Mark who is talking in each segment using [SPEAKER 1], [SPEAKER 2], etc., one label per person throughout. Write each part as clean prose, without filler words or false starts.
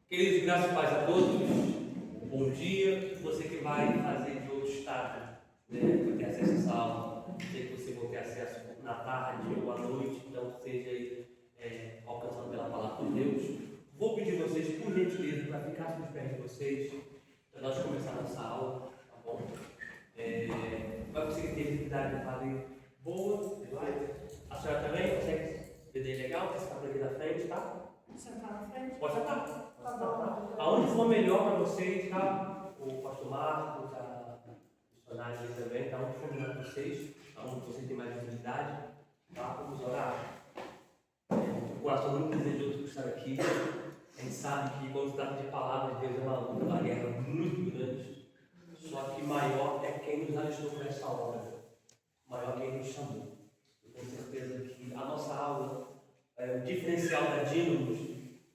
[SPEAKER 1] Queridos, graças e paz a todos. Bom dia. Você que vai fazer de outro estado, vai ter acesso a essa aula. Sei que você vai ter acesso na tarde ou à noite, então seja aí alcançado pela palavra de Deus. Vou pedir a vocês, por gentileza, para ficar nos pés de vocês, para nós começarmos nossa aula, tá bom? Vai conseguir ter atividade de fazer boa, a senhora também consegue entender legal? Você está aqui na frente, tá?
[SPEAKER 2] Sentar na frente?
[SPEAKER 1] Pode sentar.
[SPEAKER 2] Tá bom.
[SPEAKER 1] Aonde for melhor para vocês, tá? O pastor Marcos, a missionária ali também, tá? Onde for melhor para vocês, aonde vocês têm mais visibilidade, tá? Vamos orar. O coração muito desejoso por estar aqui. A gente sabe que quando se trata de palavras de Deus é uma luta, uma guerra muito grande. Só que maior é quem nos alistou para essa obra. Maior é quem nos chamou. Eu tenho certeza que a nossa aula, o diferencial da Dínamos,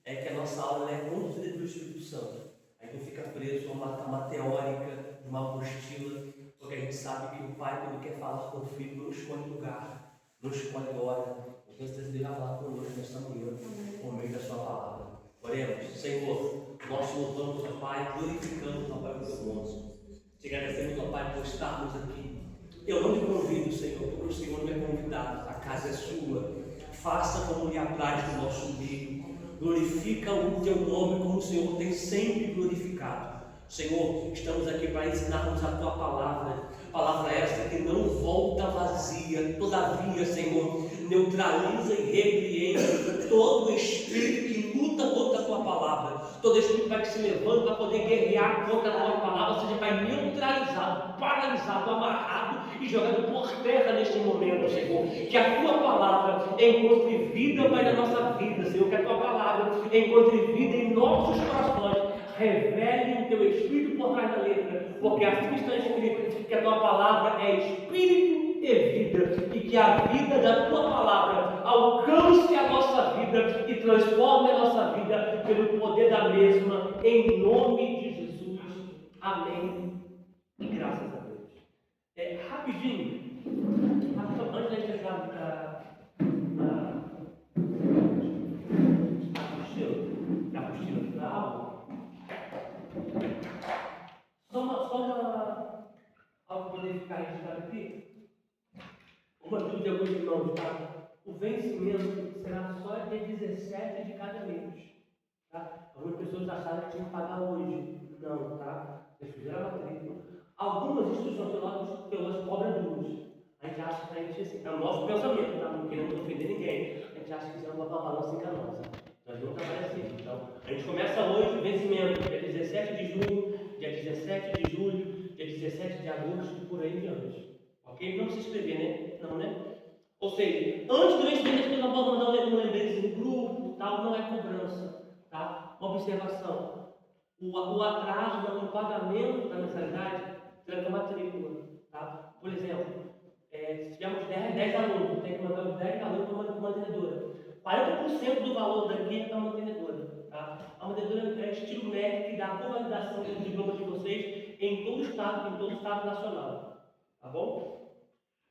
[SPEAKER 1] é que a nossa aula é conduzida pelo Espírito Santo. A gente não fica preso a uma teórica, uma apostila, porque a gente sabe que o Pai, quando quer falar com o Filho, não escolhe lugar, não escolhe hora. Então, se Deus vai falar conosco nesta manhã, por meio da sua palavra. Oremos. Senhor, nós te louvamos, ó Pai, glorificamos, ó Pai, o teu nome. Te agradecemos, ó Pai, por estarmos aqui. Eu não te convido, Senhor, porque o Senhor não é convidado, a casa é sua. Faça como lhe apraz no nosso meio. Glorifica o teu nome como o Senhor tem sempre glorificado. Senhor, estamos aqui para ensinarmos a tua palavra esta que não volta vazia. Todavia, Senhor, neutraliza e repreende todo espírito que luta contra a tua palavra, todo espírito que se levanta para poder guerrear contra a tua palavra, seja Pai, neutralizado, paralisado, amarrado e jogado por terra neste momento, Senhor. Que a tua palavra encontre vida, Pai, na nossa vida, Senhor. Que a tua palavra encontre vida em nossos corações. Revele o teu Espírito por trás da letra, porque assim está escrito, que a tua palavra é Espírito e vida, e que a vida da tua palavra alcance a nossa vida e transforme a nossa vida pelo poder da mesma, em nome de Jesus. Amém. E graças a Deus. Rapidinho, antes da gente entrar na apostila da aula, algo para poder ficar registrado aqui. Uma dúvida de alguns irmãos, tá? O vencimento será só dia 17 de cada mês, tá? Algumas pessoas acharam que tinham que pagar hoje. Não, tá? Eles fizeram a matrícula. Algumas instituições teológicas cobram duas. A gente acha que a gente, assim, é o nosso pensamento, tá? Não querendo ofender ninguém. A gente acha que isso é uma balança enganosa. Nós vamos trabalhar assim. Então, a gente começa hoje, vencimento, dia 17 de junho, dia 17 de julho, dia 17 de agosto e por aí em diante. Ok? Não se inscrever, né? Não, né? Ou seja, antes do vencimento, as pessoas podem mandar um lembrete no grupo, tal, não é cobrança, tá? Uma observação. O atraso no pagamento da mensalidade será com a matrícula, tá? Por exemplo, se tivermos 10 alunos, tem que mandar os 10 alunos para uma mantenedora. 40% do valor daqui é para a mantenedora, tá? A mantenedora é estilo médico que dá a convalidação dos diplomas de vocês em todo o estado nacional, tá bom?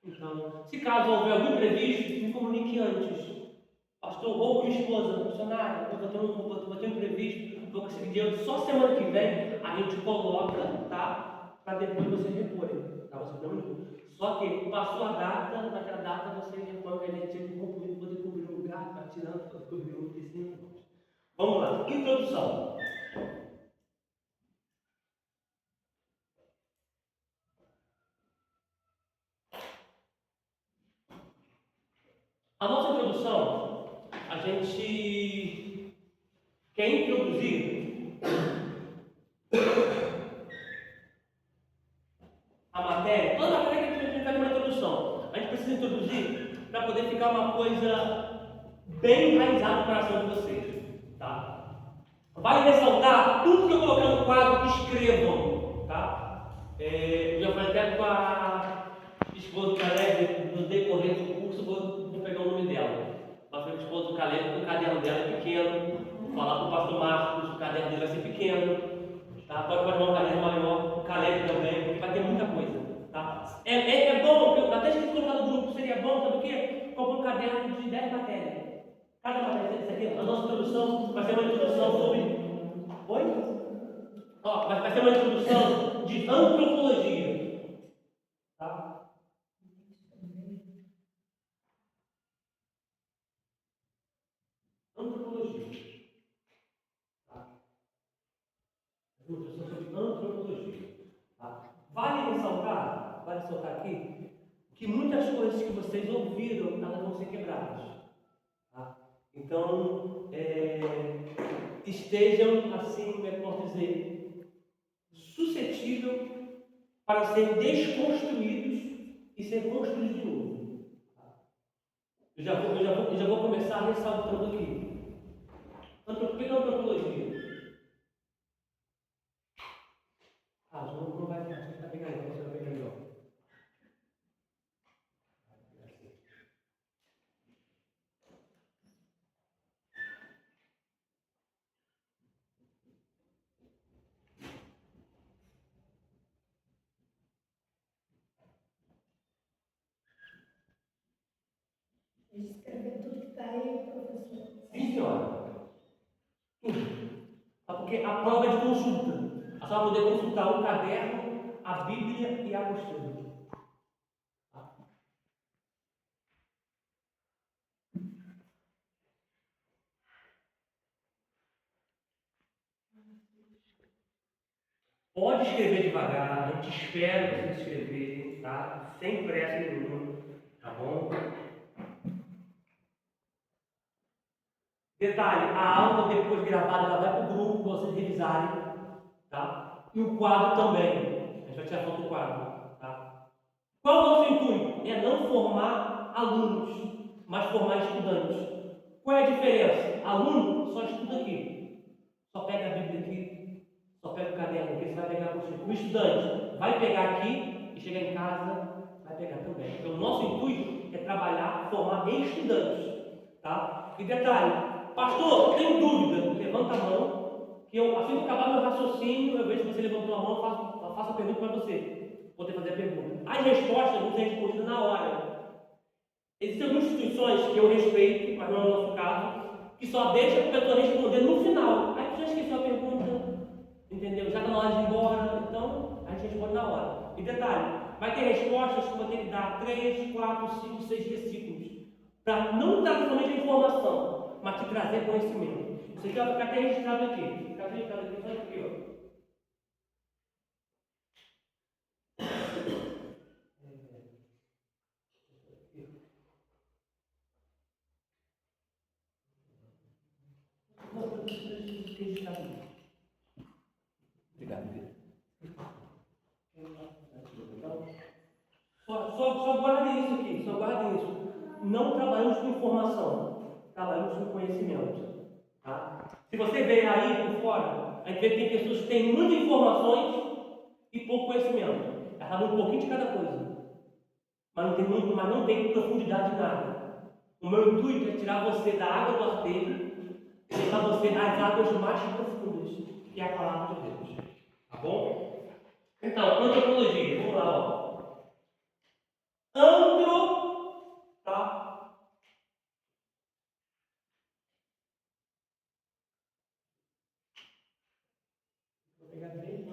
[SPEAKER 1] Então, se caso houver algum imprevisto, me comunique antes. Pastor, ou minha esposa, funcionária, vou ter um imprevisto, vou conseguir dinheiro só semana que vem, a gente coloca, tá? Para depois vocês reporem, tá? Só que passou a data, naquela data vocês reporem que a gente tem que concluir, poder cobrir um lugar, está tirando, cobrir um piscina. Vamos lá, introdução. A nossa introdução, a gente quer introduzir a matéria, toda a matéria que a gente vai ter uma introdução. A gente precisa introduzir para poder ficar uma coisa bem enraizada no coração de vocês, tá? Vale ressaltar tudo que eu coloquei no quadro, escrevam, tá? Eu já falei até com a esposa do Caleb, no decorrer do curso, vou pegar o nome dela. Mas foi a esposa do Caleb, o caderno dela é pequeno. Vou falar com o pastor Marcos, o caderno dele vai ser pequeno. Tá? Pode levar um caderno maior, o Caleb também, porque vai ter muita coisa. Tá? É bom, até se a gente colocar no grupo, seria bom, sabe o quê? Comprar um caderno de 10 matérias. Cada matéria, isso aqui, a nossa introdução vai ser uma introdução sobre vai ser uma introdução de antropologia. Tá? Antropologia. Tá? Introdução sobre antropologia. Tá? Vale ressaltar aqui, que muitas coisas que vocês ouviram, elas vão ser quebradas. Tá? Então, estejam, assim, como é que eu posso dizer, suscetível para serem desconstruídos e ser construídos de novo. Tá? Eu já vou começar ressaltando aqui. O que é antropologia? Não vai ficar, você vai pegar aí, você vai pegar aí, ó.
[SPEAKER 2] Escrever tudo que está aí, professor.
[SPEAKER 1] Sim, senhora. Tudo. Tá? Porque a prova é de consulta. A senhora vai poder consultar o caderno, a Bíblia e a apostila. Tá? Pode escrever devagar, a gente espera vocês escreverem, tá? Sem pressa nenhuma, tá bom? Detalhe, a aula depois gravada ela vai para o grupo para vocês revisarem, tá? E o quadro também. A gente vai tirar foto do quadro, tá? Qual é o nosso intuito? É não formar alunos, mas formar estudantes. Qual é a diferença? Aluno só estuda aqui, só pega a Bíblia aqui, só pega o caderno aqui, você vai pegar a apostila. O estudante vai pegar aqui e chegar em casa, vai pegar também. Então, o nosso intuito é trabalhar, formar estudantes, tá? E detalhe, pastor, tem dúvida? Levanta a mão, que eu, assim que acabar meu raciocínio, eu vejo que você levantou a mão, faço a pergunta para você, poder fazer a pergunta. As respostas vão ser respondidas na hora. Existem algumas instituições que eu respeito, mas não é o nosso caso, que só deixa a pessoa responder no final. Aí você já esqueceu a pergunta, entendeu? Já está na hora de ir embora, então a gente responde na hora. E detalhe, vai ter respostas que eu vou ter que dar 3, 4, 5, 6 versículos, para não trazer somente a informação, mas te trazer conhecimento. Isso aqui vai ficar até registrado aqui. Fica registrado aqui, só aqui, ó. Obrigado, Pedro. Só guardem isso aqui, só guardem isso. Não trabalhamos com informação, trabalhamos com conhecimento. Tá? Se você ver aí por fora, a gente vê que tem pessoas que têm muitas informações e pouco conhecimento. Elas sabem um pouquinho de cada coisa, mas não tem profundidade de nada. O meu intuito é tirar você da água do arteiro e levar você às águas mais profundas, que é a palavra de Deus. Tá bom? Então, antropologia, vamos lá, ó. Tá? Vou pegar bem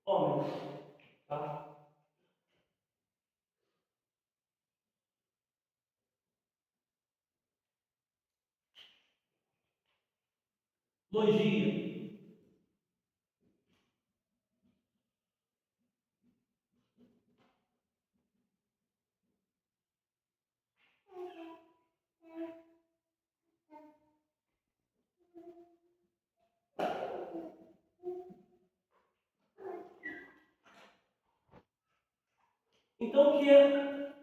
[SPEAKER 1] homens, tá? Logia. Então, o que é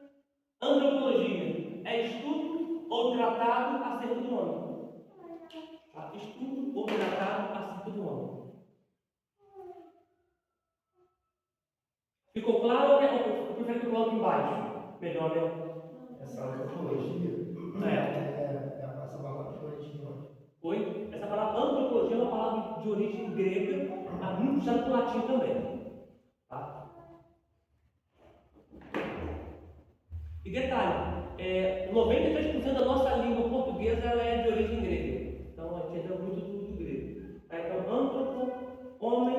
[SPEAKER 1] antropologia? É estudo ou tratado acerca do homem. Tá? Estudo ou tratado acerca do homem. Ficou claro ou eu prefiro que eu coloque embaixo? Melhor, né?
[SPEAKER 3] Essa antropologia essa palavra de origem de onde?
[SPEAKER 1] Oi? Essa palavra antropologia é uma palavra de origem grega, mas muito usada no latim também. Tá? E detalhe, 93% da nossa língua portuguesa ela é de origem grega. Então, a gente entra muito do grego. Tá? Então, antropo, homem,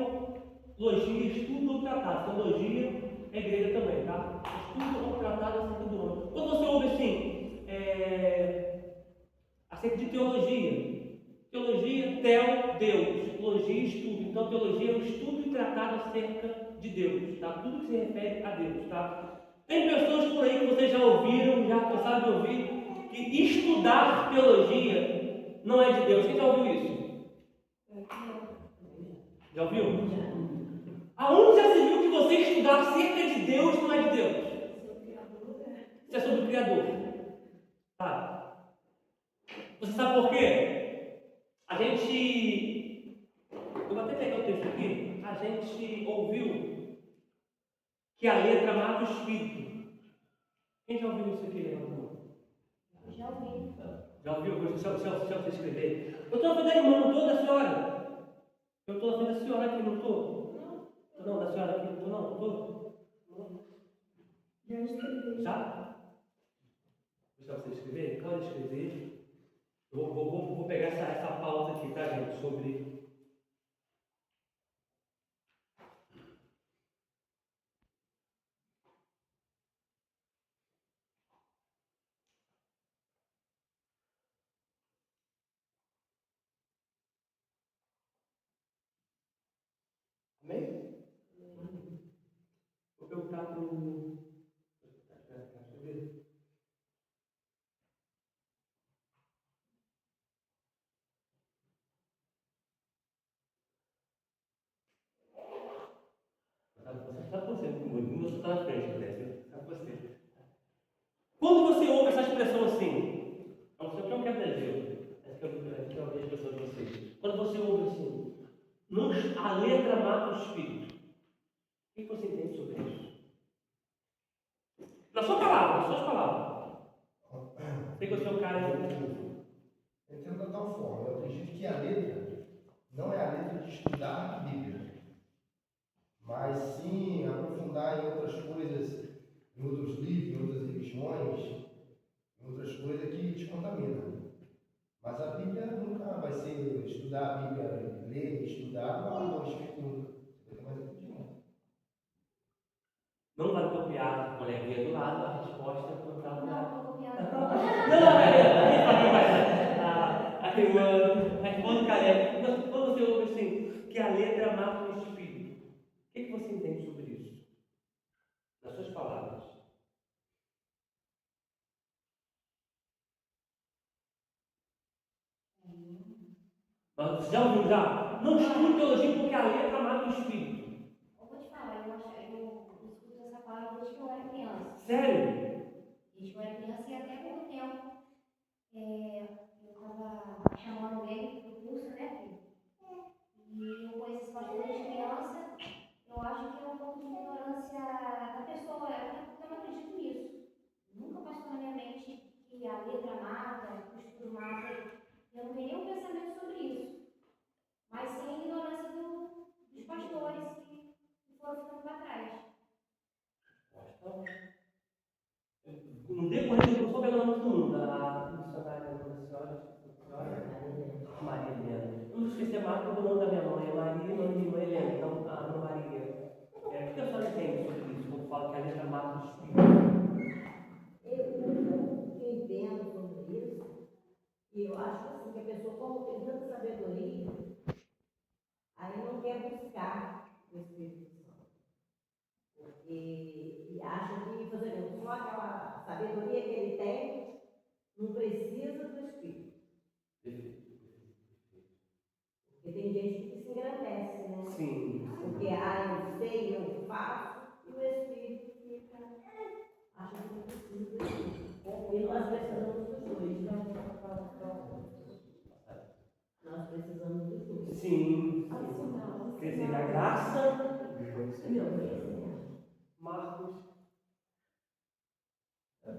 [SPEAKER 1] logia, estudo ou tratado. Então, logia é grega também, tá? Estudo ou tratado acerca do homem. Quando você ouve assim, acerca de teologia, teo, Deus, logia, estudo. Então, teologia é um estudo e tratado acerca de Deus, tá? Tudo que se refere a Deus, tá? Tem pessoas por aí que vocês já ouviram, já cansaram de ouvir, que estudar teologia não é de Deus. Quem já ouviu isso? Já ouviu? Aonde já se viu que você estudar acerca de Deus não é de Deus? Isso é sobre o Criador. Tá? Você sabe por quê? A gente. Eu vou até pegar o texto aqui. A gente ouviu que a letra mata o espírito. Quem já ouviu isso aqui?
[SPEAKER 2] Já ouvi.
[SPEAKER 1] Já ouviu? Deixa eu escrever. Eu estou na frente da irmã, não estou, da senhora? Eu estou na frente da senhora aqui, não estou? Não, da senhora aqui, não estou, não? Estou?
[SPEAKER 2] Já escrevi.
[SPEAKER 1] Já? Deixa você escrever? Pode escrever. Eu vou pegar essa pauta aqui, tá, gente? Sobre. Amém? Vou perguntar para o. Sabe você, não está na frente, parece. Sabe você. Quando você ouve essa expressão assim, não sei o que é um quebra-gelo. Essa que eu ouvi a expressão de vocês. Quando você ouve assim, a letra mata o espírito. O que você entende sobre isso? Na sua palavra, nas suas palavras. Sei que você é um cara.
[SPEAKER 3] Eu entendo da tal forma. Eu acredito que a letra não é a letra de estudar a Bíblia, mas sim aprofundar em outras coisas, em outros livros, em outras religiões, em outras coisas que te contaminam. Mas a Bíblia nunca vai ser estudar a Bíblia, ler, estudar, igual a Escritura. Você vai ter mais aqui de novo.
[SPEAKER 1] Não vai copiar a coleguinha do lado, a resposta é contar.
[SPEAKER 2] Não, vou copiar.
[SPEAKER 1] A irmã responde careca. Quando você ouve assim, que a letra mata o espírito, o que você entende sobre isso? Nas suas palavras. Mas você já ouviu já? Não estude teologia porque a letra mata o espírito.
[SPEAKER 2] Eu vou te falar, eu escuto essa palavra desde que eu era criança.
[SPEAKER 1] Sério?
[SPEAKER 2] Desde que eu era criança e até pouco tempo. Eu estava chamando alguém para o curso, né, filho? E eu conheço esse pastor desde criança. Eu acho que é um pouco de ignorância da pessoa. Eu não acredito nisso. Nunca passou na minha mente que a letra mata, que o estudo mata. Eu não tenho nenhum pensamento sobre isso. Mas sim a ignorância dos pastores que foram ficando para trás.
[SPEAKER 1] No decorrer do curso, eu pegando muito mundo. A missionária da senhora, Maria Helena. Não esquecer mais do nome da minha mãe, é Maria, e nome de irmã Helena. Então, a Ana Maria. O que a senhora entende sobre isso, quando fala que a letra mata o espírito?
[SPEAKER 4] O que eu entendo sobre isso, e eu acho assim, que a pessoa, como tem tanta sabedoria, aí não quer buscar o Espírito Santo. E acha que, por exemplo, só aquela sabedoria que ele tem, não precisa do Espírito. Porque tem gente que se engrandece, né?
[SPEAKER 1] Sim.
[SPEAKER 4] Porque, eu sei, eu faço, e o Espírito fica, acha que não precisa do Espírito. E nós precisamos dos dois, né? Nós precisamos dos dois.
[SPEAKER 1] Sim. Quer dizer, a graça. Marcos.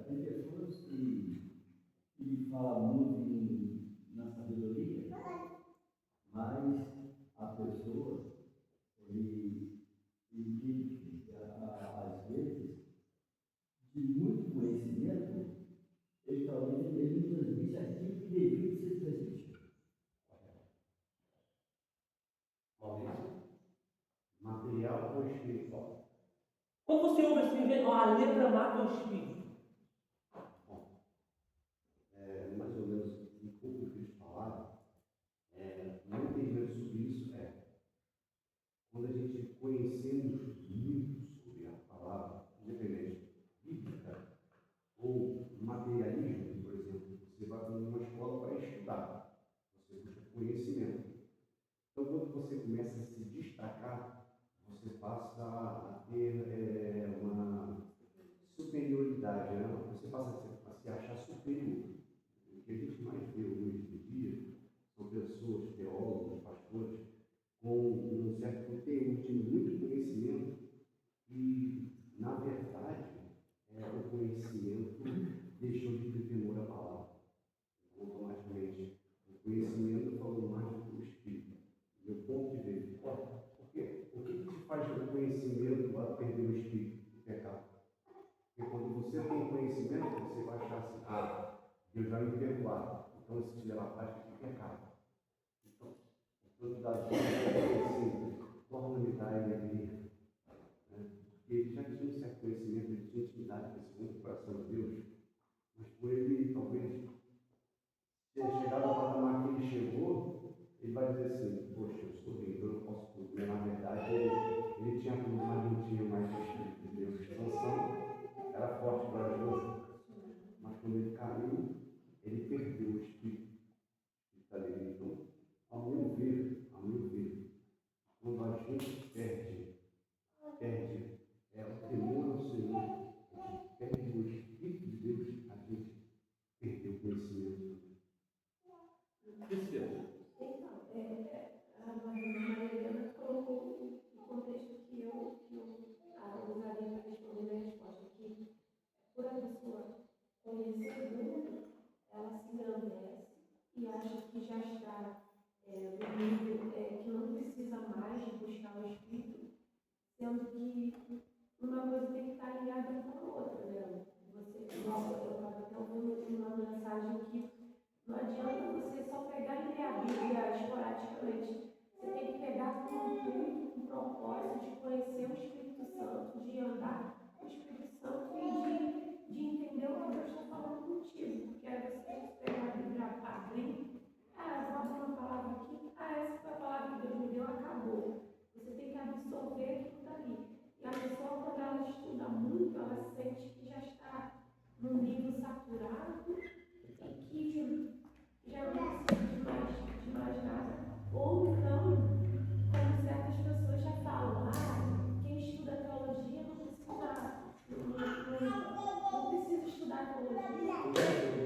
[SPEAKER 5] Tem pessoas que falam muito na sabedoria, mas a pessoa, ele vive, às vezes, de muito conhecimento, talvez ele não transmite aquilo que deveria ser transmitido.
[SPEAKER 1] Maurício?
[SPEAKER 3] Material ou espiritual?
[SPEAKER 1] Quando você ouve assim, gente, ó, a letra mata o espírito.
[SPEAKER 6] Mais ou menos um pouco do que eles falaram, meu entendimento sobre isso quando a gente conhecemos muito sobre a palavra, independente bíblica ou materialismo, por exemplo, você vai para uma escola para estudar, você busca conhecimento. Então, quando você começa a se destacar, você passa a ter uma superioridade, né? Você passa a se achar superior. O que a gente mais vê hoje em dia são pessoas, teólogos, pastores, com um certo conteúdo, muito conhecimento, e, na verdade, o conhecimento deixou de ter temor à palavra. Então, automaticamente, o conhecimento falou mais do que o Espírito. Meu ponto de vista. Porque o que te faz o conhecimento a perder o Espírito? O pecado. Porque quando você tem conhecimento, você vai achar assim, Deus vai me perdoar. Então, se tiver na prática, é pecado. Então, o da vida torna-me dar alegria. Porque ele já tinha um certo conhecimento, ele tinha intimidade com esse mundo, coração de Deus, mas por ele, talvez, ter chegado ao patamar que ele chegou, ele vai dizer assim, poxa, eu sou bem, eu não posso tudo. Mas, na verdade, ele tinha tudo, mas não tinha mais o Espírito de Deus. A expansão era forte, corajosa, mas quando ele caiu, ele perdeu o Espírito dele. Então, ao meu ver, quando a gente perde o temor ao Senhor, a gente perde o Espírito de Deus, a gente perdeu o conhecimento.
[SPEAKER 7] Então, a Maria Helena colocou o contexto que eu usaria para responder minha resposta, que por a pessoa conhecer muito, ela se engrandece e acha que já está no nível que não precisa mais de buscar o Espírito, sendo que uma coisa tem que estar ligada com a outra, né? Eu estava até ouvindo uma mensagem que não adianta você só pegar e ler a Bíblia esporadicamente. Você tem que pegar com um intuito, com um propósito de conhecer o Espírito Santo, de andar com o Espírito Santo e de entender o que Deus está falando contigo. Porque aí você tem que pegar a Bíblia, abrir, vou abrir uma palavra aqui, essa foi a palavra que Deus me deu, acabou. Você tem que absorver aquilo dali. E a pessoa, quando ela estuda muito, ela sente que já está num nível saturado e que já não precisa de mais nada. Ou então, como certas pessoas já falam, quem estuda teologia não precisa estudar teologia.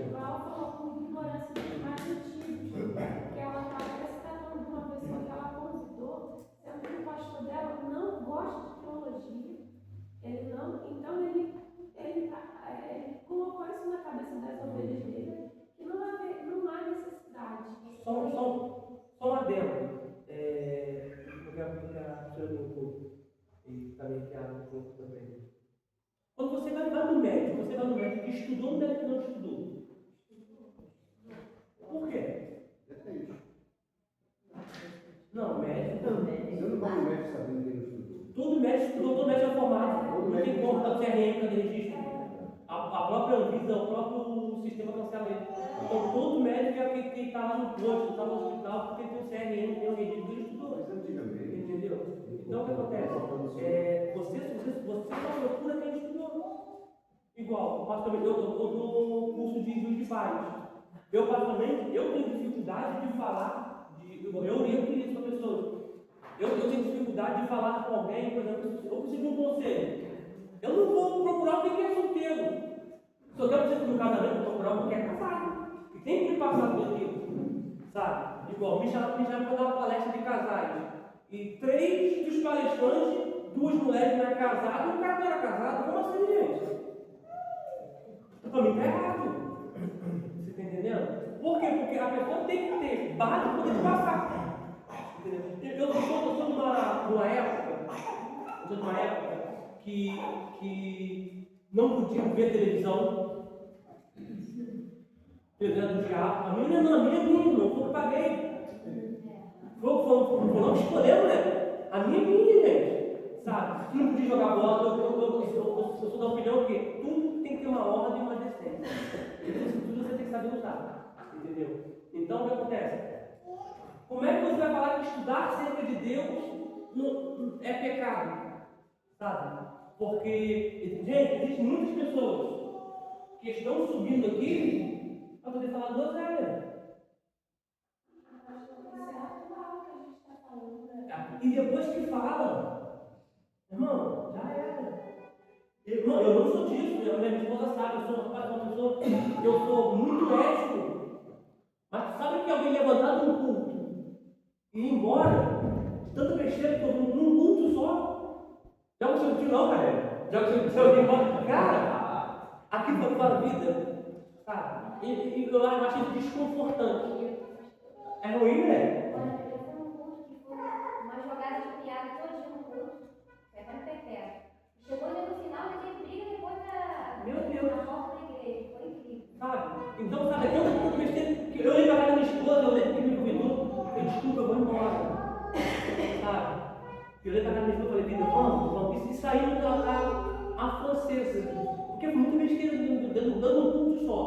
[SPEAKER 7] Igual falou com ignorância dos mais antigos, porque ela estava tratando de uma pessoa que ela convidou, sendo que o pastor dela não gosta de teologia, então ele colocou isso na cabeça das ovelhas dele, que não há necessidade.
[SPEAKER 1] Só um adendo. Eu quero que a professora colocou, e também que a colocou também. Quando você vai no médico que estudou, no médico que não estudou. Por quê?
[SPEAKER 6] Depende.
[SPEAKER 1] Não, médico também.
[SPEAKER 6] Você não vai no médico sabendo que ele estudou.
[SPEAKER 1] Todo médico estudou, todo médico é formado. Não tem como dar CRM de registro. A própria Anvisa, o próprio sistema cancela ele. Então, todo médico é aquele que está lá no posto, está no hospital, porque tem o CRM, tem o registro, ele estudou.
[SPEAKER 6] Mas antigamente.
[SPEAKER 1] Entendeu? Então, o que acontece? Você só procura quem estudou. Igual, eu dou curso de juiz de paz. Eu, particularmente, eu tenho dificuldade de falar, eu oriento isso para pessoas. Eu tenho dificuldade de falar com alguém, por exemplo, eu preciso de um conselho. Eu não vou procurar alguém que é solteiro. Se eu quero dizer que no casamento, eu vou procurar alguém que é casado. E tem que passar por aquilo. Sabe? Igual, me chamaram para dar uma palestra de casais. E 3 dos palestrantes, 2 mulheres não eram casadas e um cara não era casado. Como assim, gente? Para mim está errado. Você está entendendo? Por quê? Porque a pessoa tem que ter base para poder te passar. Entendeu? Eu sou de uma época que não podia ver televisão. do diabo. A minha não, a minha é minha, não foi que paguei. Foi não que escolheu, né? A minha é minha, gente. Sabe? Tu não podia jogar bola, eu sou da opinião que tudo tem que ter uma ordem e uma decência. Tudo você tem que saber usar. Entendeu? Então o que acontece? Como é que você vai falar que estudar acerca de Deus é pecado? Sabe? Porque, gente, existem muitas pessoas que estão subindo aqui para poder falar groselha. E depois que fala, irmão, já era. Irmão, eu não sou disso, minha esposa sabe, eu sou uma pessoa, eu sou muito ético. Mas tu sabe que alguém levantado num culto e ir embora, de tanta besteira que eu vi num culto só? Já aconteceu contigo não, cara? Já aconteceu alguém embora? Cara, aqui foi para a vida, sabe? E eu acho isso desconfortante. É ruim, né?
[SPEAKER 2] Olha, eu fui num culto que foi uma jogada de piada todinha no culto, até no perpétuo. Chegou ainda no final, ele teve briga depois na porta da igreja. Foi incrível.
[SPEAKER 1] Sabe? Então, sabe, é tanta besteira que eu olhei para casa da minha esposa, eu lembro que me convidou, eu desculpa, eu vou embora. Sabe? Eu olhei para casa da minha esposa e falei, vida, vamos, e saímos a francesa. Porque foi muita besteira dando um culto só.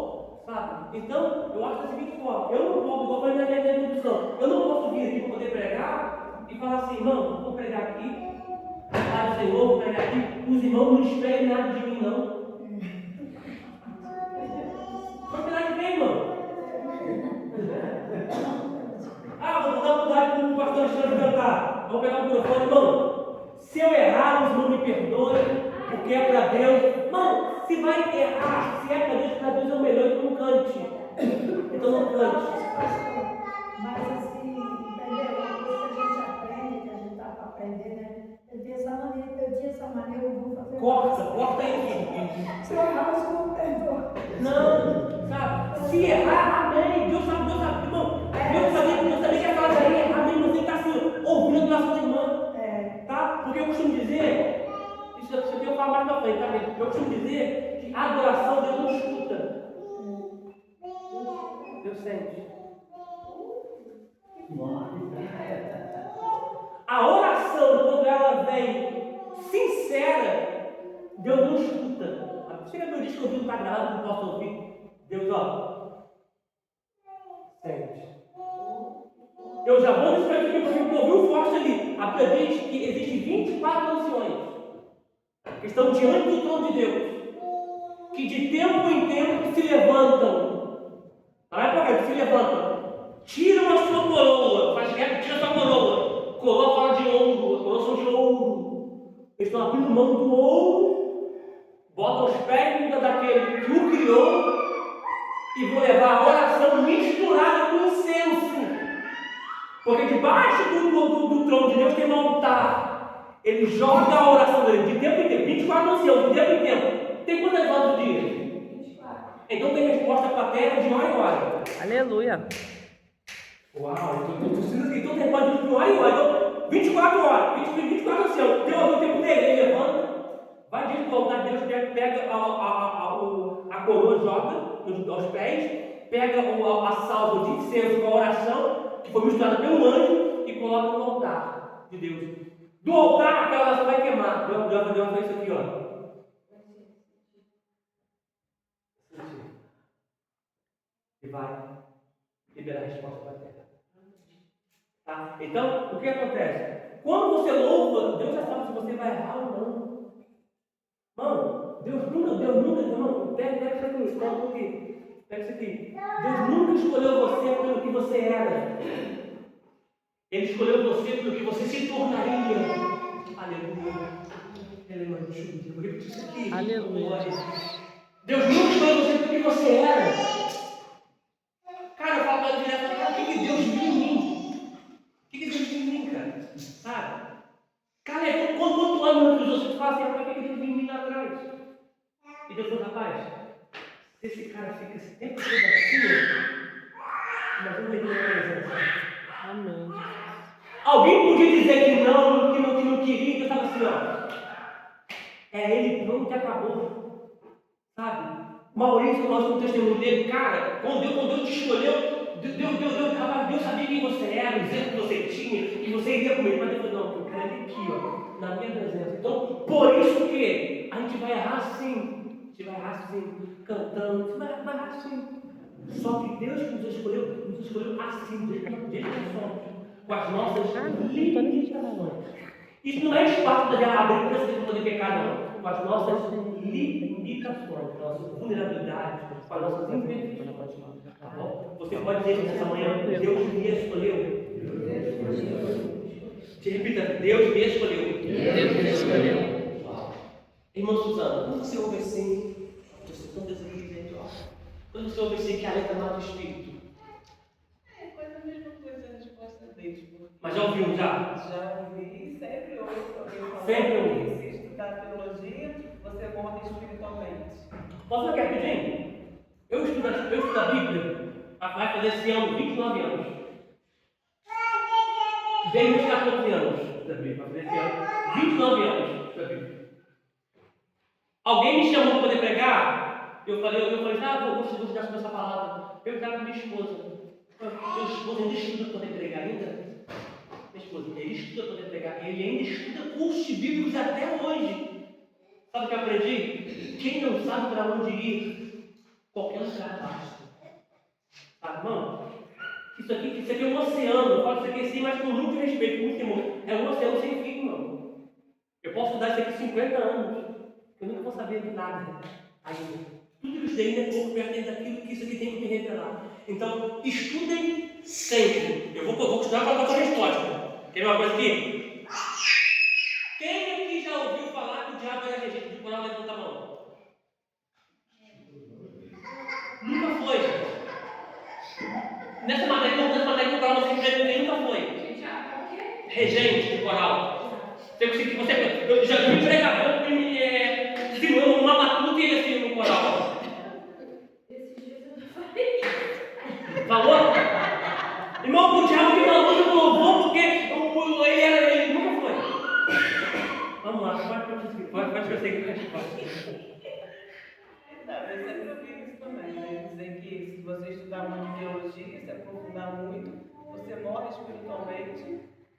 [SPEAKER 1] Sabe? Então, eu acho da seguinte forma, eu não posso, igual eu falei na introdução, eu não posso vir aqui para poder pregar e falar assim, irmão, vou pregar aqui, o Senhor, vou pregar aqui, os irmãos não esperem nada de mim, não. Não esperar de quem, irmão? Vou dar oportunidade para o pastor Alexandre cantar. Vou pegar o microfone, irmão. Se eu errar, os irmãos me perdoem, porque é para Deus. Mano, se vai errar, se é para Deus é o melhor que não cante. Então não cante.
[SPEAKER 8] Mas assim, entendeu? Uma coisa que a gente aprende, que a gente está para aprender, né? Eu tinha essa maneira, eu vou fazer.
[SPEAKER 1] Corta aí.
[SPEAKER 8] Se eu errar, eu não perdoa.
[SPEAKER 1] Não, sabe? Se errar, amém. Deus sabe, irmão. Deus sabia que a frase aí, amém, você está assim, ouvindo a sua irmã. Tá? Porque eu costumo dizer, isso aqui eu falo mais pra frente, tá? Eu costumo dizer que a adoração Deus não escuta. Deus sente. A oração, quando ela vem sincera, Deus não escuta. Chega meu disco que eu vi no tá gravado, não posso ouvir. Deus, ó, sente. Eu já vou dizer aqui porque eu ouvi um forte ali. A Bíblia diz que existem 24 anciões que estão diante do trono de Deus, que de tempo em tempo se levantam. Não é para cá, que se levantam, tiram a sua coroa, faz guerra, tira a sua coroa. Coroa fala de ouro, coroa são de ouro. Eles estão abrindo mão do ouro, botam os pés daquele que o criou e vão levar a oração misturada com incenso. Porque debaixo do trono de Deus tem um altar. Ele joga a oração dele de tempo em tempo, 24 anciãos, de tempo em tempo. Tem quantas horas do dia? 24. Então tem resposta para a terra de hora em hora.
[SPEAKER 9] Aleluia.
[SPEAKER 1] Uau, então tem resposta de hora em hora. Então, 24 horas, 24 anciãos. Deu o tempo dele, ele levanta, vai diante do altar de Deus, pega a coroa, joga aos pés, pega a salva de incenso com a oração, que foi misturada pelo anjo, e coloca no altar de Deus. Do altar, aquela oração vai queimar. Deus faz isso aqui, ó. E vai liberar a resposta para a terra. Tá? Então, o que acontece? Quando você louva, Deus já sabe se você vai errar ou não. Mano, Deus nunca, irmão, pega isso aqui, pega isso aqui. Deus nunca escolheu você pelo que você era. Ele escolheu você pelo que você se tornaria. Aleluia. Eu repeti isso aqui.
[SPEAKER 9] Aleluia.
[SPEAKER 1] Deus nunca escolheu você pelo que você era. Cara, eu falo para direto, cara, o que Deus viu em mim? O que Deus viu em mim, cara? Sabe? Cara, quando tu olha nos outros, tu fala assim, o que Deus viu em mim lá atrás? E Deus falou, rapaz, se esse cara fica esse tempo todo assim, nós vamos ter que presença.
[SPEAKER 9] Amém.
[SPEAKER 1] Alguém podia dizer que não queria, que estava assim, ó. É ele pronto e acabou. Sabe? Maurício, nós no testemunho dele, cara, quando Deus te escolheu, rapaz, Deus sabia quem você era, o zelo que você tinha, que você iria comigo, mas Deus falou, não, eu quero ele aqui, ó, na minha presença. Então, por isso que a gente vai errar sim, cantando, você vai errar sim. Só que Deus que nos escolheu assim, desde que nós somos, com as nossas limitações. Isso não é espaço de abrir para você poder pecar, não. Com as nossas limitações, nossas vulnerabilidades, com as nossas imperfeições. Tá bom? Você pode dizer que nessa manhã Deus me escolheu. Te repita, Deus me escolheu. Irmã Suzana, quando você ouve assim, você tão desobediente, ó. Quando você ouve assim que a letra mata o espírito.
[SPEAKER 9] É quase a mesma coisa a resposta deles.
[SPEAKER 1] Mas já ouviu, já?
[SPEAKER 9] Já ouvi, sempre ouço alguém falando
[SPEAKER 1] Sempre ouvi.
[SPEAKER 9] que se estudar teologia, você morre espiritualmente.
[SPEAKER 1] Posso ver aqui rapidinho? Eu estudo a Bíblia, vai fazer esse ano 29 anos. Desde os 14 anos da Bíblia, vai fazer esse ano 29 anos da Bíblia. Alguém me chamou para poder pregar, eu falei, vou estudar sobre essa palavra. Eu estava com minha esposa. Meu esposo ainda estuda para poder pregar ainda. Minha esposa, ele estuda para poder pregar. Ele ainda estuda cursos bíblicos até hoje. Sabe o que eu aprendi? Quem não sabe para onde ir, qualquer lugar basta. Sabe, irmão? Isso aqui é um oceano. Eu falo isso aqui assim, mas com muito respeito, com muito temor. É um oceano sem fim, irmão. Eu posso estudar isso aqui 50 anos. Eu nunca vou saber de nada ainda. Tudo que eu estudei ainda é pouco perto daquilo que isso aqui tem que me revelar. Então, estudem sempre. Eu vou estudar para dar a resposta. Quer uma coisa aqui? Quem aqui já ouviu falar que o diabo era regente de coral? Levanta a mão. Nunca foi, gente. Nessa matéria do coral você nunca foi. Regente de coral. Eu já vi pregador filmando uma matuta e ele assim no coral.
[SPEAKER 7] Esses dias eu falei.
[SPEAKER 1] Falou? Irmão, o diabo que maluco no louvor porque ele nunca foi. Vamos lá, pode que eu sei que a gente pode.
[SPEAKER 9] Não, eu sempre ouvi isso também, né? Dizer que se você estudar muito teologia, se aprofundar muito, você morre espiritualmente,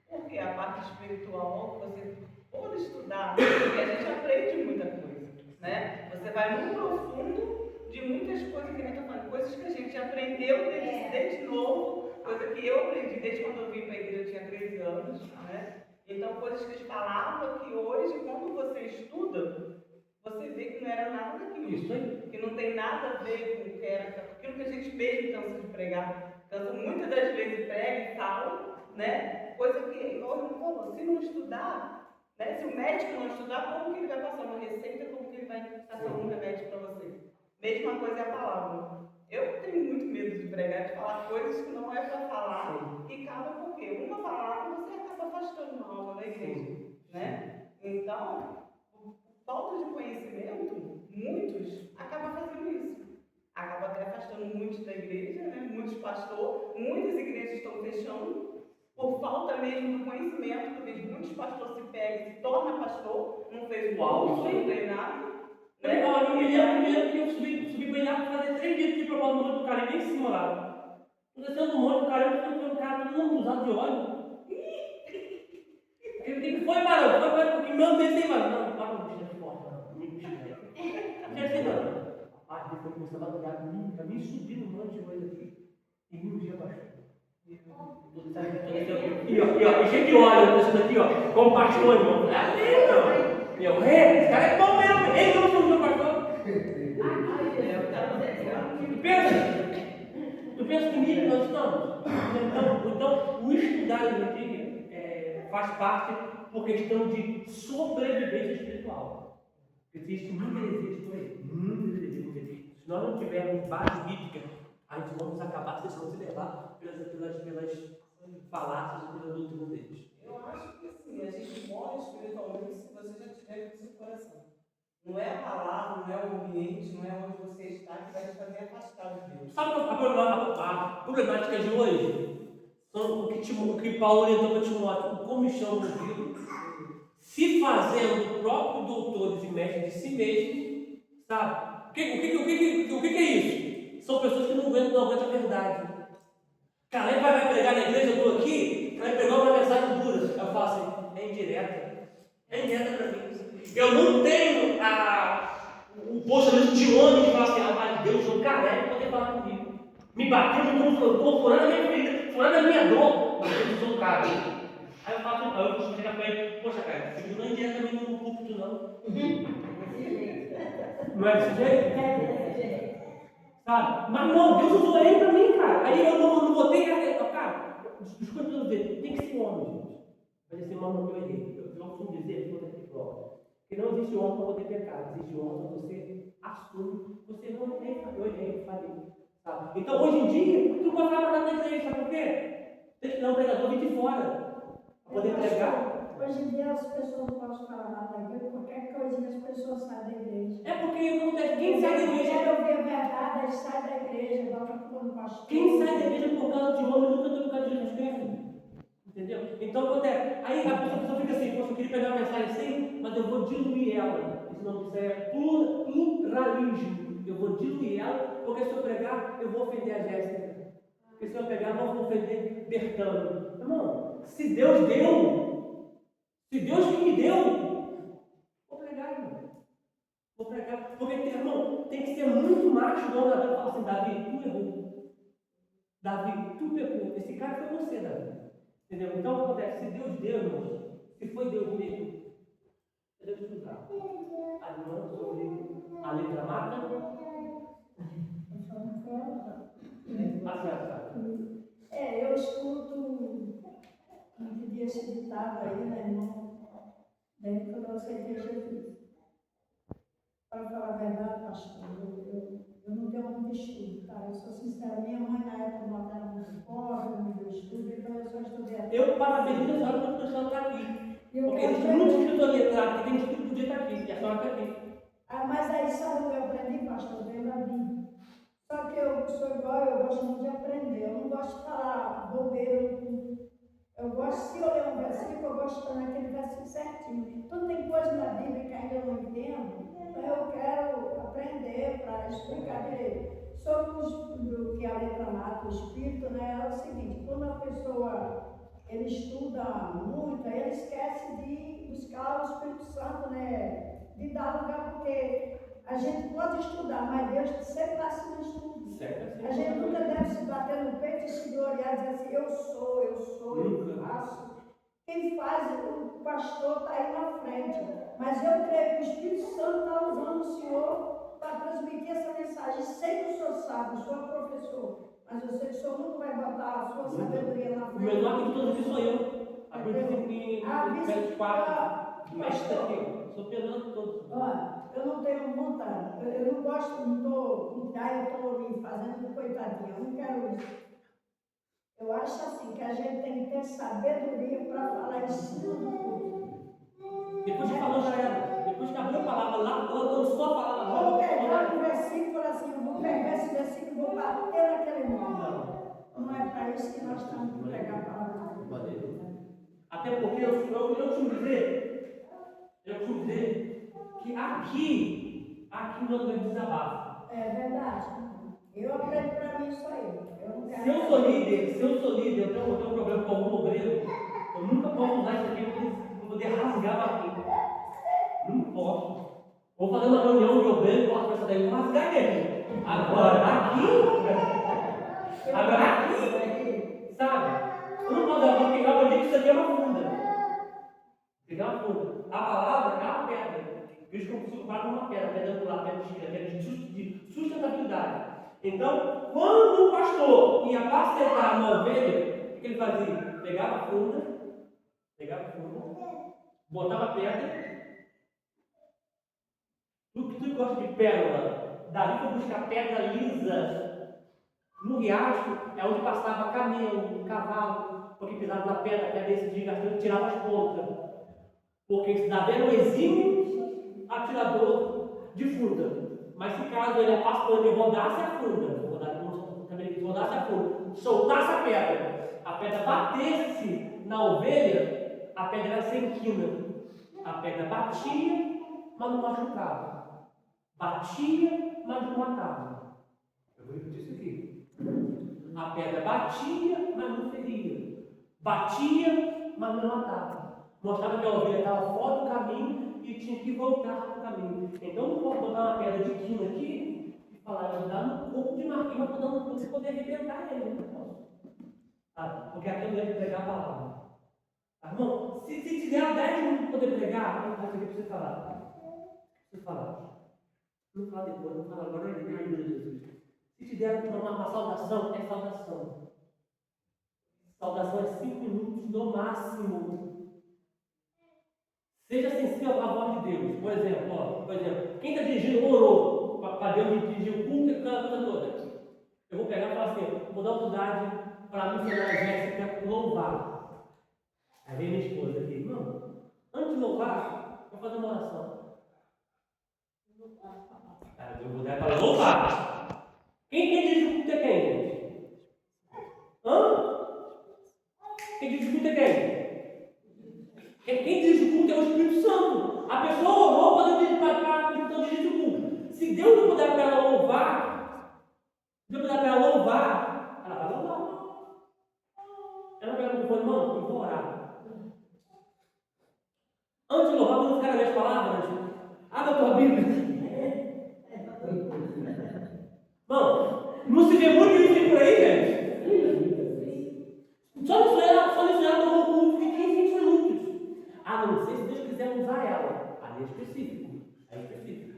[SPEAKER 9] porque a parte espiritual você pode estudar, porque a gente aprende muita coisa, né? Você vai no profundo de muitas coisas que a gente está falando, coisas que a gente aprendeu desde novo, coisa que eu aprendi desde quando eu vim para a igreja, eu tinha 13 anos, né? Então, coisas que eles falavam que hoje, quando você estuda, você vê que não era nada daquilo.
[SPEAKER 1] Isso aí.
[SPEAKER 9] Que não tem nada a ver com o que era, aquilo que a gente mesmo cansa de pregar. Cansa muitas das vezes prega e fala, né? Coisa que, igual eu falou, se não estudar, né? Se o médico não estudar, como que ele vai passar uma receita, como que ele vai passar um remédio para você? Mesma coisa é a palavra. Eu tenho muito medo de pregar, de falar coisas que não é para falar, e acaba porque uma palavra você acaba afastando uma alma da igreja, né? Então, falta de conhecimento, muitos acabam fazendo isso. Acaba até afastando muitos da igreja, né? Muitos pastores, muitas igrejas estão fechando por falta mesmo do conhecimento, porque muitos pastores se pegam e se tornam pastor, não fez curso, não fez nada. Né?
[SPEAKER 1] Eu me lembro que eu subi para ir para fazer 3 dias de propósito no monte do cara, bem em cima lá. Descendo no monte do cara, eu estou o cara todo usado de óleo. O que foi, Barão? Foi porque não descei, mano. Não, para não deixar de porta, não. Me puxa, velho. Não descei, não. Rapaz, depois começou a batalhar para mim subir no monte de coisa aqui. E um dia baixou. E ó, cheio de óleo, isso daqui, ó, como pastor, irmão. Meu rei, esse cara é bom mesmo. Ele não sou pastor. Tu pensa que nível nós estamos? Então, o estudar a Bíblia faz parte por questão de sobrevivência espiritual. Existe muita heresia por aí. Muita heresia. Se nós não tivermos base bíblica, a gente vamos acabar se levar pelas falácias e pela doutrina deles.
[SPEAKER 9] Eu acho que assim, a gente morre espiritualmente se você já tiver com o seu coração. Não é a palavra, não é o ambiente, não é onde você está que vai te fazer afastar de Deus.
[SPEAKER 1] Sabe a problemática de hoje? São o que Paulo orientou para Timóteo, o comichão do filho, se fazendo próprios doutores e mestres de si mesmos, sabe? O que é isso? São pessoas que não aguentam a verdade. Caleb vai pregar na igreja, eu estou aqui, vai pregar uma mensagem dura. Eu falo assim, é indireta. É indireta para mim. Eu não tenho o posicionamento de homem que fala assim, rapaz, Deus, eu Caleb para poder falar comigo. Me bateu, me confrontou, furando a minha vida, furando a minha dor. Mas eu sou um cara. Aí eu falo, eu costumo chegar para ele, poxa, cara, você não é diretamente no púlpito, não. Não é desse jeito? Sabe? Mas não, Deus usou ele para mim, cara. Aí eu não botei, cara, desculpa eu dizer, tem que ser homem, gente. Mas esse homem não eu errei. Eu costumo dizer, vou ter que prova. Porque não existe homem para poder pecar, existe homem para você assume, você não eu errei, eu falei. Sabe? Então hoje em dia, tu não pode falar nada na igreja, sabe por quê? Tem que dar um pregador vir de fora. Para poder pregar.
[SPEAKER 8] Hoje em dia as pessoas não podem falar nada da igreja, qualquer coisa as pessoas saem da igreja.
[SPEAKER 1] É porque acontece, quem sai da igreja.
[SPEAKER 8] Quem ouvir a verdade, eles saem da igreja, volta para o pastor.
[SPEAKER 1] Quem sai da igreja por causa de homem nunca tem por causa de Jesus Cristo. Entendeu? Então acontece. Aí a pessoa fica assim, poxa, eu queria pegar uma mensagem assim, mas eu vou diluir ela. Isso é pluralismo. Eu vou diluir ela, porque se eu pregar, eu vou ofender a Jéssica. Porque se eu pegar, eu vou ofender Bertano. Irmão, se Deus deu, se Deus que me deu, vou pregar, irmão. Vou pregar. Porque, irmão, tem que ser muito macho igual Davi fala assim, Davi, tu errou. Davi, tu pecou. Esse cara foi você, Davi. Entendeu? Então, o que acontece? Se Deus deu, irmão, se foi Deus mesmo, é Deus que usar. A irmã sobre a letra mata.
[SPEAKER 8] Eu escuto muito dia esse ditado aí, né, irmão? Desde que eu aceitei Jesus. Para falar a verdade, pastor, eu não tenho muito estudo, tá? Eu sou sincera, minha mãe na época não era muito pobre, não me deu estudo, então eu só estudei até.
[SPEAKER 1] Eu parabenizo a senhora porque a senhora está aqui. Porque existe muito escritor letrado que tem estudo que podia estar aqui, e a senhora está aqui.
[SPEAKER 8] Mas aí sabe o que eu aprendi, pastor? Dentro da Bíblia. Só que eu sou igual, eu gosto muito de aprender. Eu não gosto de falar bobeira. Eu gosto, se eu ler um versículo, eu gosto de estar naquele versículo certinho. Então tem coisa na Bíblia que ainda eu não entendo, então eu quero aprender para explicar direito. Sobre o que a letra mata, o espírito, né, é o seguinte, quando a pessoa ele estuda muito, aí ele esquece de buscar o Espírito Santo, né, de dar lugar, porque a gente pode estudar, mas Deus sempre está acima de tudo. A gente nunca deve se bater no peito e se gloriar e dizer assim, eu sou, eu faço. Quem faz, o pastor está aí na frente. Mas eu creio que o Espírito Santo está usando o Senhor para transmitir essa mensagem. Sei que o Senhor sabe, o Senhor é professor, mas eu sei que o Senhor nunca vai botar a sua sabedoria na frente.
[SPEAKER 1] O menor que todos sou eu. A Bíblia diz em Efésios 4, mestre aqui, sou menor que todos.
[SPEAKER 8] Olha, eu não tenho vontade, eu não gosto, não estou me fazendo coitadinha, eu não quero isso. Eu acho assim que a gente tem que ter sabedoria para falar em cima do povo.
[SPEAKER 1] Depois que falou já era, depois que abriu a palavra lá, lançou a palavra lá.
[SPEAKER 8] Vou pegar um versículo e falar assim, eu vou pegar esse versículo e vou bater naquele irmão. Não é para isso que nós estamos para pregar a palavra.
[SPEAKER 1] Até porque eu costumo dizer que aqui não é desabafo.
[SPEAKER 8] É verdade. Eu aprendo para mim isso aí.
[SPEAKER 1] Se eu sou líder, eu tenho um problema com algum obreiro, eu nunca posso usar isso aqui para poder rasgar a barriga. Não posso. Vou fazer uma reunião de obreiro, posso pensar daí, vou rasgar ele. Agora, aqui, sabe? Eu não posso dar porque eu digo que isso aqui é uma funda. Pegar uma funda. A palavra é uma pedra. Vejo que eu consigo parar uma pedra do lado, pedra de esquerda, pedra de sustentabilidade. Então, quando o pastor ia apacentar uma ovelha, o que ele fazia? Pegava a funda, botava a pedra. Tu gosta de pérola? Davi foi buscar pedra lisa no riacho, é onde passava camelo, cavalo, porque pisava na pedra, a pedra desse desgastando, tirava as pontas. Porque Davi era um exímio atirador de funda. Mas se caso ele rodasse a funda, soltasse a pedra batesse na ovelha, a pedra era sem quina. A pedra batia, mas não machucava. Batia, mas não matava. Eu vou repetir isso aqui. A pedra batia, mas não feria. Batia, mas não matava. Mostrava que a ovelha estava fora do caminho e tinha que voltar para o caminho. Então não posso botar uma pedra de quina aqui e falar, ajudar no corpo de Marquinhos para você poder arrebentar ele. Não posso. Tá? Porque aquilo é pregar a palavra. Tá, irmão? Se te der 10 minutos para poder pregar, eu vou fazer o que você falar. Você falar. Não fala depois, não fala agora, não é Jesus. Se te der uma saudação, é saudação. Saudação é 5 minutos no máximo. Seja sensível à voz de Deus. Por exemplo, quem está dirigindo orou para Deus dirigir o culto e aquela coisa toda. Eu vou pegar e falar assim, vou dar oportunidade para a missionária Jéssica louvar. Aí vem minha esposa aqui, irmão, antes de louvar, eu vou fazer uma oração. Eu vou dar para louvar. Quem dirige o culto é quem, gente? Hã? Quem dirige o culto é quem? Quem dirige o culto é o Espírito Santo. A pessoa orou para dirigir o culto. Se Deus não puder para ela louvar, ela vai louvar. Ela vai para o irmão, eu vou orar. Antes de louvar, vamos ficar nas minhas palavras. Abra a tua Bíblia. Não, não se vê muito isso por aí, gente. Só licenciar no culto de 15, 20 minutos. A não ser se Deus quiser usar ela. Ali é específico. É específico.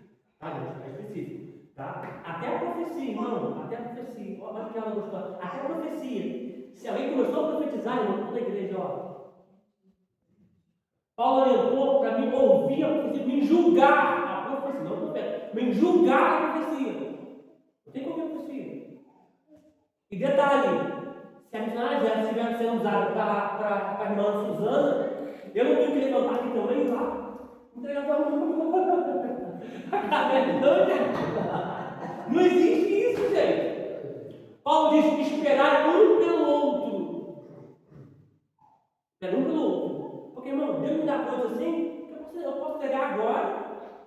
[SPEAKER 1] Tá? Até a profecia, irmão. Até a profecia. Olha que ela gostou. Até a profecia. Se alguém começou a profetizar, irmão, toda a igreja, ó. Paulo orientou para mim ouvir a profecia, me julgar a profecia. Não profeta, me julgar a profecia. Não tem como profecia. E detalhe, se a missionária já estiver sendo usada para a irmã Suzana, eu não tenho que levantar aqui também e lá. Entregar para a mão. Não existe isso, gente. Paulo diz que esperar um pelo outro. Porque, irmão, Deus me dá coisa assim que eu posso pegar agora,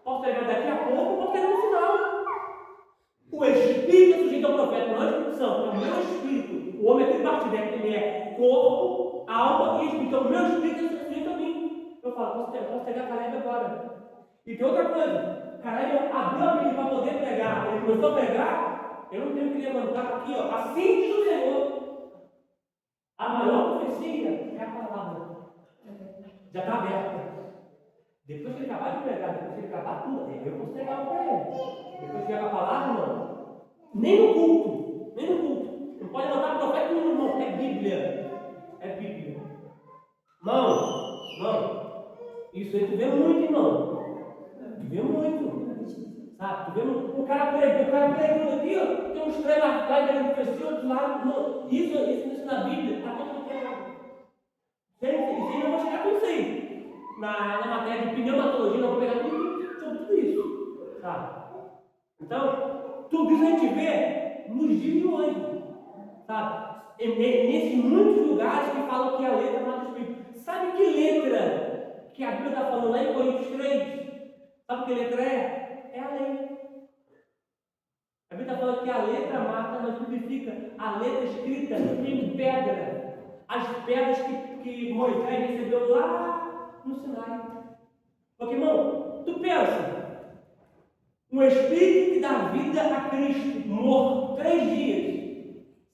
[SPEAKER 1] posso pegar daqui a pouco, posso pegar no final. O Espírito é sujeito ao profeta, não é a Espírito Santo, é o meu Espírito. O homem é tripartido, ele é corpo, alma e Espírito. Então, o meu Espírito é sujeito a mim. Eu falo, posso pegar a Caleb agora. E tem outra coisa, Caleb abriu a Bíblia para poder pregar. Ele começou a pregar, eu não tenho que levantar aqui, ó. Assim diz o Senhor. A maior profecia é a palavra. Já está aberta. Depois que ele acabar de pregar, depois que ele acabar tudo, eu vou pregar algo para ele. Depois que ele a palavra, não. Nem no culto. Não pode levantar profeta nenhum, irmão. É Bíblia. Não. Isso aí tu vê muito, irmão. Tu vê muito. Sabe? Tu vê muito. O cara pregando aqui, ó. Tem uns três lá querendo profecia, outros lá. Não. Isso na Bíblia está totalmente errado. Isso eu vou chegar com isso aí. Na matéria de pneumatologia, nós vamos pegar tudo sobre tudo isso. Sabe? Então, tudo isso a gente vê nos dias de hoje. Sabe? Nesses muitos lugares que falam que a letra mata o Espírito. Sabe que letra que a Bíblia está falando lá em Coríntios 3? Sabe que letra é? É a lei. A Bíblia está falando que a letra mata, mas significa a letra escrita em pedra. As pedras que Moisés recebeu lá no Sinai. Porque, irmão, tu pensa, um espírito que dá vida a Cristo, morto 3 dias,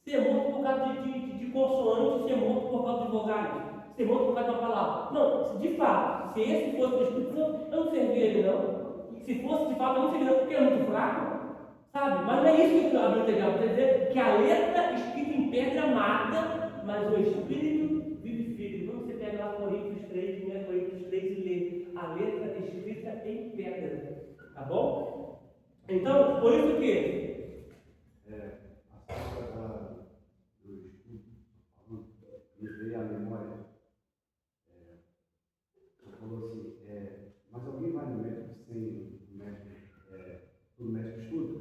[SPEAKER 1] ser morto por causa de consoante, ser morto por causa de vogais, ser morto por causa de uma palavra. Não, de fato, se esse fosse o Espírito Santo, eu não servia ele, não. Se fosse de fato, eu não servia, porque é muito fraco, sabe? Mas não é isso que a Bíblia quer dizer, que a letra escrita em pedra mata, mas o Espírito vivifica. Então você pega lá Coríntios 3, né? Coríntios 3 e lê a letra escrita em pedra. Tá bom? Então, por isso que
[SPEAKER 6] a palavra do estudo, me veio à memória, você falou assim, mas alguém vai no médico sem o médico estuda?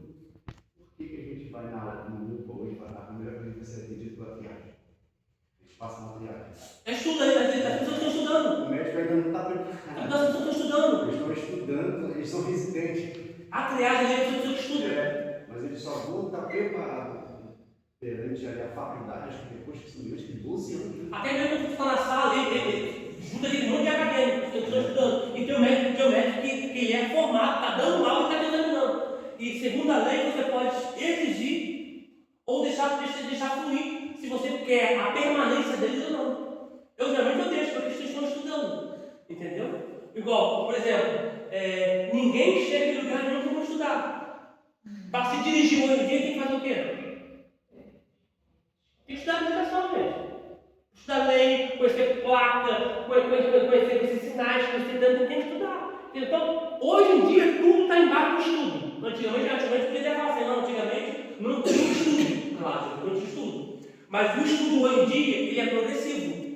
[SPEAKER 6] Por que a gente vai no UPA hoje para dar a primeira vez que você é atendido pela triagem? A gente passa uma triagem.
[SPEAKER 1] Estuda aí, as pessoas estão estudando.
[SPEAKER 6] O médico ainda não está preparado.
[SPEAKER 1] As pessoas estão estudando.
[SPEAKER 6] Eles estão estudando, eles são residentes.
[SPEAKER 1] A triagem é a pessoa que estuda.
[SPEAKER 6] Mas eles só vão estar preparados perante a faculdade, acho que depois que são menos de 12 anos. Né?
[SPEAKER 1] Até mesmo quando você está na sala, junta aquele monte de acadêmicos que estão estudando. E tem um médico que ele é formado, está dando aula e está examinando. E segundo a lei, você pode exigir ou deixar fluir se você quer a permanência deles ou não. Eu geralmente deixo, porque eles estão estudando. Entendeu? Igual, por exemplo, ninguém chega em lugar nenhum para não estudar. Para se dirigir hoje em dia, tem que fazer o quê? Tem que estudar habilitação, gente. Estudar lei, conhecer placa, conhecer esses sinais, conhecer tanto, tem que estudar. Então, hoje em dia, tudo está embaixo do estudo. Antigamente podia falar assim, não, antigamente não tinha estudo. Claro, não tinha estudo. Mas o estudo hoje em dia, ele é progressivo.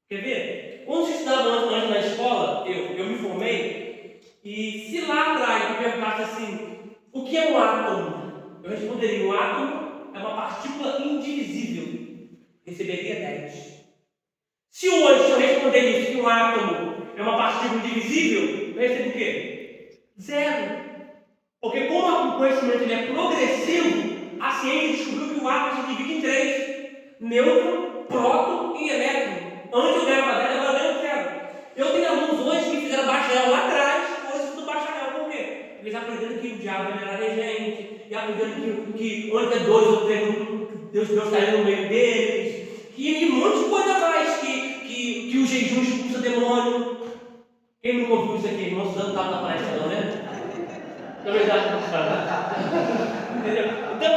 [SPEAKER 1] Quer ver? Quando você estudava antes na escola, eu me formei, e se lá atrás me perguntasse assim, o que é um átomo? Eu responderia, um átomo é uma partícula indivisível. Receberia 10. Se hoje eu responder isso, que um átomo é uma partícula indivisível, eu recebo o quê? 0. Porque como o conhecimento ele é progressivo, a ciência descobriu que o átomo se divide em 3. Nêutron, próton e elétron. Antes eu ganhava 10, agora eu ganho 0. Eu tenho alunos hoje que fizeram bacharel lá atrás, coisas do bacharel. Por quê? Porque eles aprenderam que o diabo era regente, e aprenderam que onde é 2 ou 3, Deus estaria no meio deles, e um monte de coisa mais, que o jejum expulsa demônio. Quem nunca ouviu isso aqui? Irmão Suzano estava na palestra, não, né? Na verdade, não sabe. Entendeu? Então,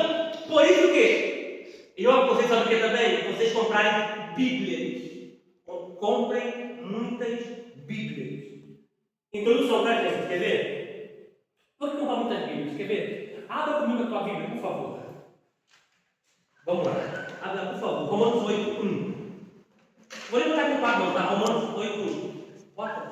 [SPEAKER 1] por isso que eu aconselho, sabe o que também? Vocês comprarem Bíblias. Comprem muitas Bíblias. Introdução para a gente, quer ver? Por que comprar muitas Bíblias? Quer ver? Abra comigo a tua Bíblia, por favor. Vamos lá. Abra, por favor. Romanos 8:1. Vou nem botar aqui no quadro, não, tá? Romanos 8:1. Bota.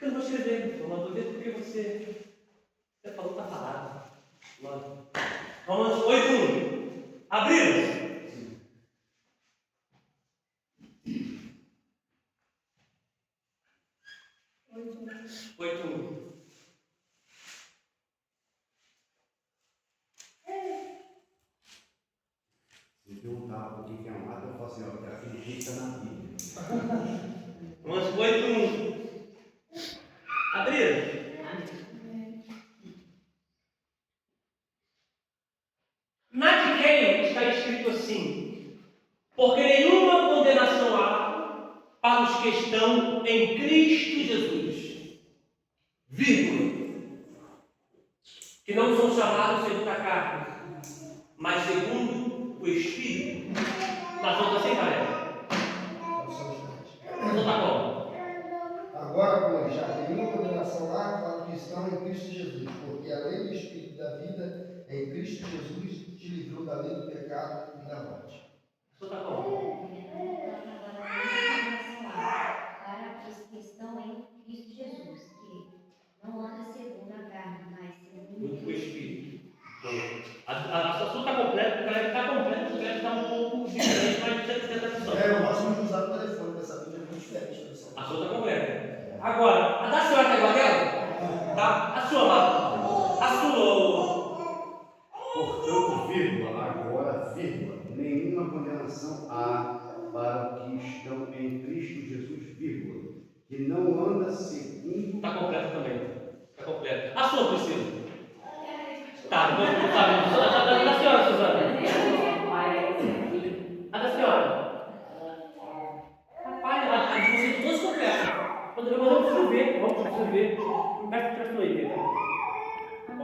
[SPEAKER 1] Eu não vou escrever, eu mandou ver porque você falou que está falado. Romanos 8:1. Abriram?
[SPEAKER 6] Se perguntar o que é um ato, eu falo assim, ó, porque aquele que está na Bíblia.
[SPEAKER 1] Romanos 8:1. Abriram? Na de quem está escrito assim: porque nenhuma condenação há para os que estão em Cristo Jesus, vírgula, que não são chamados segundo a carne, mas segundo o Espírito. Nós vamos assim, galera? Então tá bom.
[SPEAKER 3] Agora, pois, já tem nenhuma condenação lá para os que estão em Cristo Jesus, porque a lei do Espírito da vida em Cristo Jesus te livrou da lei do pecado e da morte.
[SPEAKER 1] Então tá bom.
[SPEAKER 2] Para os que estão em Cristo Jesus, que não anda segundo a carne, mas segundo
[SPEAKER 1] O Espírito. A sua está completa, o colega está completo, o colega está um pouco diferente, mas precisa ter atenção.
[SPEAKER 3] Eu gosto de usar o telefone, porque essa Bíblia é muito diferente.
[SPEAKER 1] A sua está completa. Agora, a da senhora está igual a dela? Tá? A sua lá. A sua.
[SPEAKER 6] Portanto, vírgula, agora, vírgula, nenhuma condenação há para os que estão em Cristo Jesus, vírgula, que não anda segundo...
[SPEAKER 1] Está completa também. Está completa. A sua, Priscila. Tá, vamos saber. A da senhora, Suzana. A da senhora. Rapaz, a de vocês todas completas. Vamos escrever. Não vai ficar isso aí, Pedro. Ó.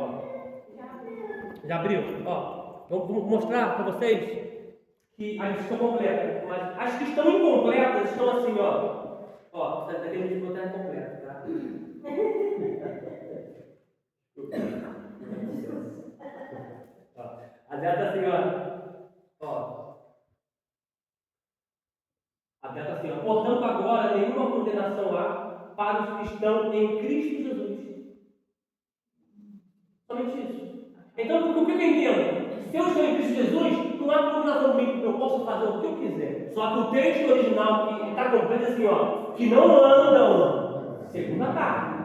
[SPEAKER 1] Já abriu? Ó. Vou mostrar para vocês que as estão completas. Mas as que estão incompletas estão assim, ó. Ó, essa daqui a gente botar completa, tá? A dela está assim, ó. A dela está assim, ó. Portanto, agora nenhuma condenação há para os que estão em Cristo Jesus. Somente isso. Então, o que eu entendo? Se eu estou em Cristo Jesus, não há combinação comigo, eu posso fazer o que eu quiser. Só que o texto original que está completo assim, ó, que não andam segundo a carne.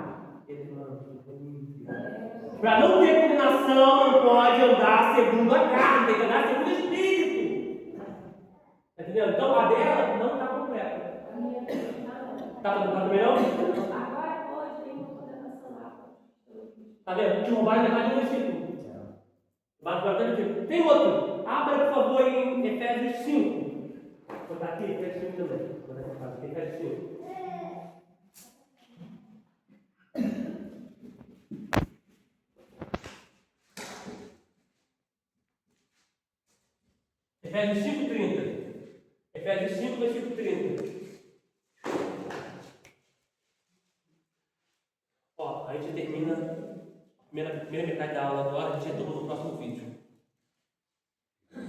[SPEAKER 1] Para não ter combinação, não pode andar segundo a carne, tem que andar segundo o Espírito. Está entendendo? Então a dela não está completa.
[SPEAKER 7] A minha não.
[SPEAKER 1] Está também não?
[SPEAKER 7] Agora hoje tem uma condenação lá.
[SPEAKER 1] Está vendo? Te roubaram metade do versículo. Tem outro. Abra, por favor, em Efésios 5. Vou botar aqui, Efésios 5 também. Vou botar aqui, Efésios 5. Efésios 5:30. Efésios 5, versículo 30. Ó, a gente termina a primeira metade da aula agora, a gente retorna no próximo vídeo.